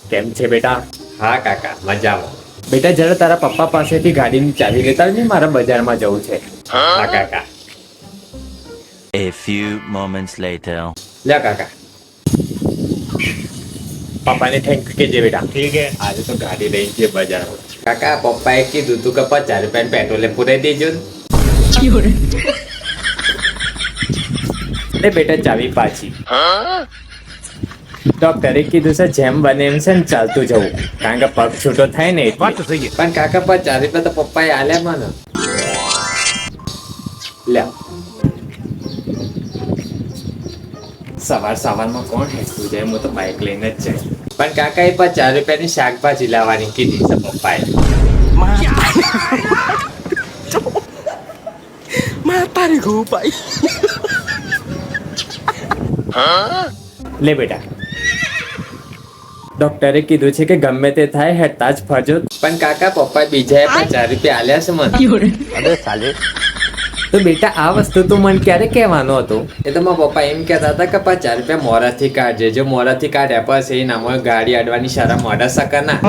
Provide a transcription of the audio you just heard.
કેમ છે બેટા? હા કાકા મજામાં. બેટા જરા તારા પપ્પા પાસેથી ગાડીની ચાવી લેતા આવજે, મારા બજારમાં જવું છે. હા કાકા. A few moments later. લ્યો કાકા. પપ્પાને થેન્ક યુ કહેજે બેટા. ઠીક હે. આજે તો ગાડી લઈ જઈએ બજારમાં. કાકા પપ્પાએ કીધું તું કે 50 રૂપિયા પેટ્રોલે પુરાઈ દેજો ને. લે બેટા ચાવી પાછી. ડોક્ટરે કીધું છે જેમ બને એમ છે ને ચાલતું જવું, કારણ કે પગ છૂટો થાય ને એટલે. પણ કાકા 50 રૂપિયા તો પપ્પાએ આલ્યા મને. લ્યા. સવારમાં કોણ હેઠું જાય? હું તો બાઇક લઈને જ જાય. પણ કાકા એ 50 રૂપિયાની શાકભાજી લાવવાની કીધી છે પપ્પાએ. Matarik ko pa. લે બેટા. ડોક્ટરે કીધું છે કે ગમે તે થાય હેઠતા જ ફરજો. પણ કાકા પપ્પાએ બીજાએ 50 રૂપિયા આલ્યા છે મને. Abe sale. તો બેટા આ વસ્તુ તું મને ક્યારે કહેવાનો હતો? એ તો મારા પપ્પા એમ કહેતા હતા કે 50 રૂપિયા મોરાથી કાઢજે. જો મોરાથી કાઢ્યા પછી એનામાં ગાડી અડવાની શરમ મોઢા સકા ના.